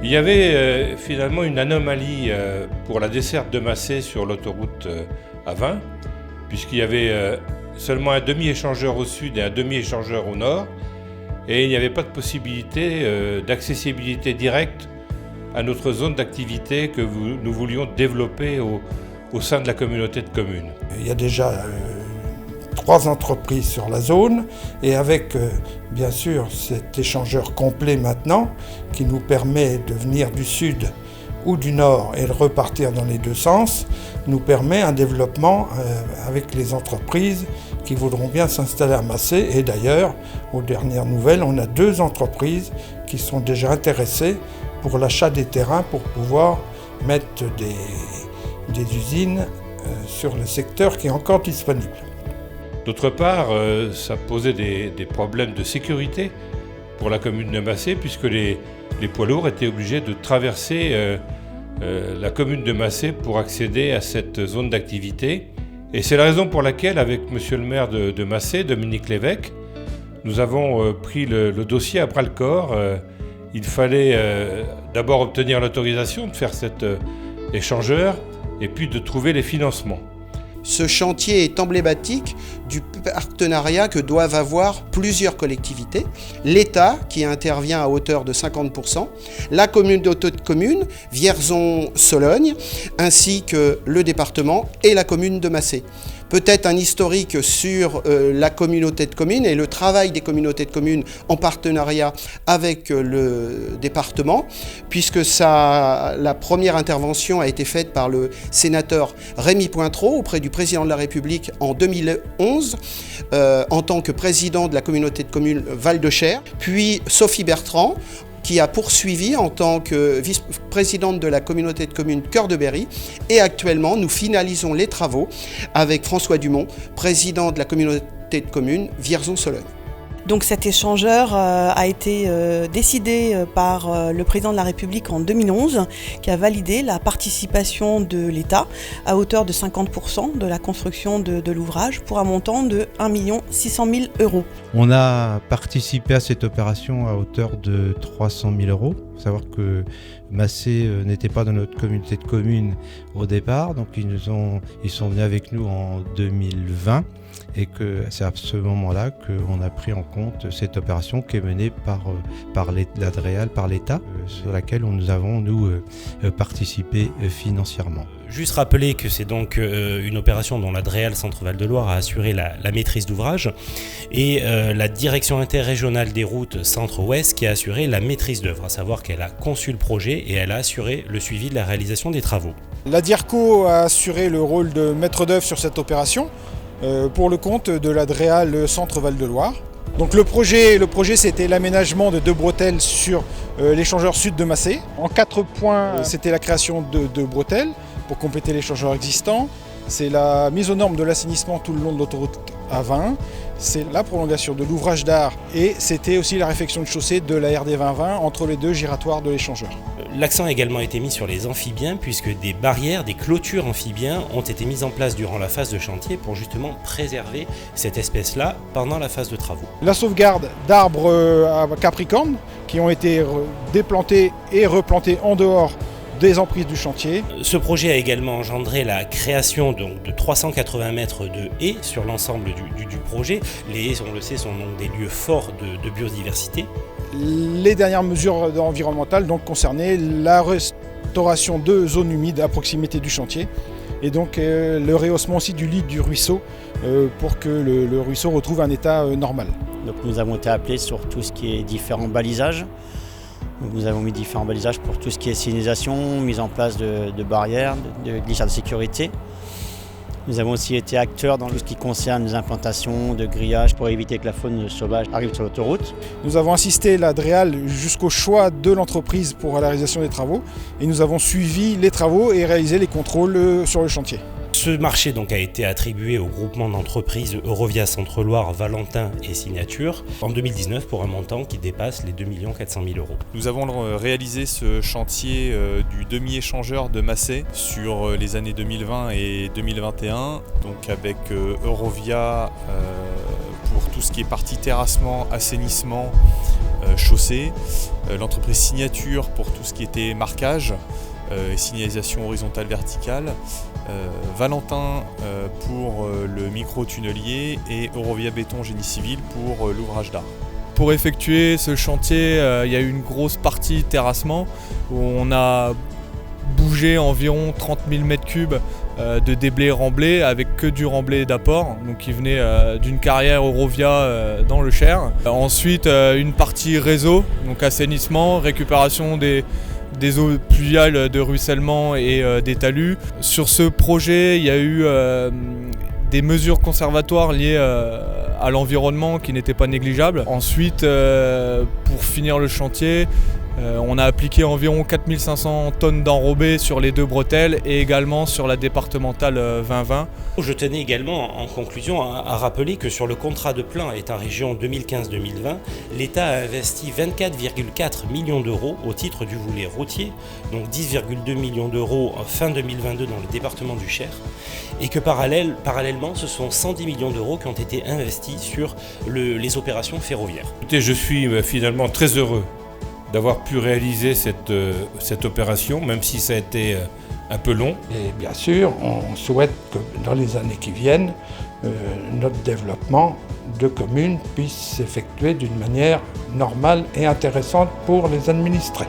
Il y avait finalement une anomalie pour la desserte de Massé sur l'autoroute A20, puisqu'il y avait seulement un demi-échangeur au sud et un demi-échangeur au nord, et il n'y avait pas de possibilité d'accessibilité directe à notre zone d'activité que nous voulions développer au sein de la communauté de communes. Il y a déjà 3 entreprises sur la zone et avec bien sûr cet échangeur complet maintenant qui nous permet de venir du sud ou du nord et de repartir dans les deux sens, nous permet un développement avec les entreprises qui voudront bien s'installer à Massé. Et d'ailleurs, aux dernières nouvelles, on a 2 entreprises qui sont déjà intéressées pour l'achat des terrains pour pouvoir mettre des usines sur le secteur qui est encore disponible. D'autre part, ça posait des problèmes de sécurité pour la commune de Massé, puisque les poids lourds étaient obligés de traverser la commune de Massé pour accéder à cette zone d'activité. Et c'est la raison pour laquelle, avec monsieur le maire de Massé, Dominique Lévesque, nous avons pris le dossier à bras-le-corps. Il fallait d'abord obtenir l'autorisation de faire cet échangeur et puis de trouver les financements. Ce chantier est emblématique du partenariat que doivent avoir plusieurs collectivités. L'État, qui intervient à hauteur de 50%, la communauté de communes, Vierzon-Sologne, ainsi que le département et la commune de Massé. Peut-être un historique sur la communauté de communes et le travail des communautés de communes en partenariat avec le département, puisque la première intervention a été faite par le sénateur Rémy Pointreau auprès du président de la République en 2011, en tant que président de la communauté de communes Val-de-Cher, puis Sophie Bertrand, qui a poursuivi en tant que vice-présidente de la communauté de communes Cœur de Berry. Et actuellement, nous finalisons les travaux avec François Dumont, président de la communauté de communes Vierzon-Sologne. Donc cet échangeur a été décidé par le président de la République en 2011, qui a validé la participation de l'État à hauteur de 50% de la construction de l'ouvrage pour un montant de 1 600 000 €. On a participé à cette opération à hauteur de 300 000 €. Il faut savoir que Massé n'était pas dans notre communauté de communes au départ, donc ils sont venus avec nous en 2020. Et que c'est à ce moment-là qu'on a pris en compte cette opération qui est menée par l'Adréal, par l'État, sur laquelle nous avons participé financièrement. Juste rappeler que c'est donc une opération dont l'Adréal Centre-Val de Loire a assuré la maîtrise d'ouvrage et la direction interrégionale des routes Centre-Ouest qui a assuré la maîtrise d'œuvre, à savoir qu'elle a conçu le projet et elle a assuré le suivi de la réalisation des travaux. La DIRCO a assuré le rôle de maître d'œuvre sur cette opération pour le compte de l'Adréal Centre-Val de Loire. Donc le projet c'était l'aménagement de 2 bretelles sur l'échangeur sud de Massé. En 4 points, c'était la création de 2 bretelles pour compléter l'échangeur existant. C'est la mise aux normes de l'assainissement tout le long de l'autoroute A20. C'est la prolongation de l'ouvrage d'art et c'était aussi la réfection de chaussée de la RD 2020 entre les 2 giratoires de l'échangeur. L'accent a également été mis sur les amphibiens puisque des barrières, des clôtures amphibiens ont été mises en place durant la phase de chantier pour justement préserver cette espèce-là pendant la phase de travaux. La sauvegarde d'arbres à Capricorne qui ont été déplantés et replantés en dehors des emprises du chantier. Ce projet a également engendré la création donc, de 380 mètres de haies sur l'ensemble du projet. Les haies, on le sait, sont donc des lieux forts de biodiversité. Les dernières mesures environnementales donc, concernaient la restauration de zones humides à proximité du chantier et donc le rehaussement aussi du lit du ruisseau pour que le ruisseau retrouve un état normal. Donc nous avons été appelés sur tout ce qui est différents balisages. Nous avons mis différents balisages pour tout ce qui est signalisation, mise en place de barrières, de glissades de sécurité. Nous avons aussi été acteurs dans tout ce qui concerne les implantations de grillages pour éviter que la faune sauvage arrive sur l'autoroute. Nous avons assisté l'Adréal jusqu'au choix de l'entreprise pour la réalisation des travaux et nous avons suivi les travaux et réalisé les contrôles sur le chantier. Ce marché donc a été attribué au groupement d'entreprises Eurovia Centre-Loire, Valentin et Signature en 2019 pour un montant qui dépasse les 2 400 000 €. Nous avons réalisé ce chantier du demi-échangeur de Massé sur les années 2020 et 2021, donc avec Eurovia pour tout ce qui est partie terrassement, assainissement, chaussée, l'entreprise Signature pour tout ce qui était marquage et signalisation horizontale verticale, Valentin pour le micro-tunnelier et Eurovia Béton Génie Civil pour l'ouvrage d'art. Pour effectuer ce chantier, il y a eu une grosse partie terrassement où on a bougé environ 30 000 m3 de déblai remblai avec que du remblai d'apport, donc qui venait d'une carrière Eurovia dans le Cher. Ensuite une partie réseau, donc assainissement, récupération des eaux pluviales de ruissellement et des talus. Sur ce projet, il y a eu des mesures conservatoires liées à l'environnement qui n'étaient pas négligeables. Ensuite, pour finir le chantier, on a appliqué environ 4500 tonnes d'enrobés sur les 2 bretelles et également sur la départementale 2020. Je tenais également en conclusion à rappeler que sur le contrat de plan État-région 2015-2020, l'État a investi 24,4 millions d'euros au titre du volet routier, donc 10,2 millions d'euros fin 2022 dans le département du Cher, et que parallèlement ce sont 110 millions d'euros qui ont été investis sur les opérations ferroviaires. Écoutez, je suis finalement très heureux d'avoir pu réaliser cette opération, même si ça a été un peu long. Et bien sûr, on souhaite que dans les années qui viennent, notre développement de communes puisse s'effectuer d'une manière normale et intéressante pour les administrés.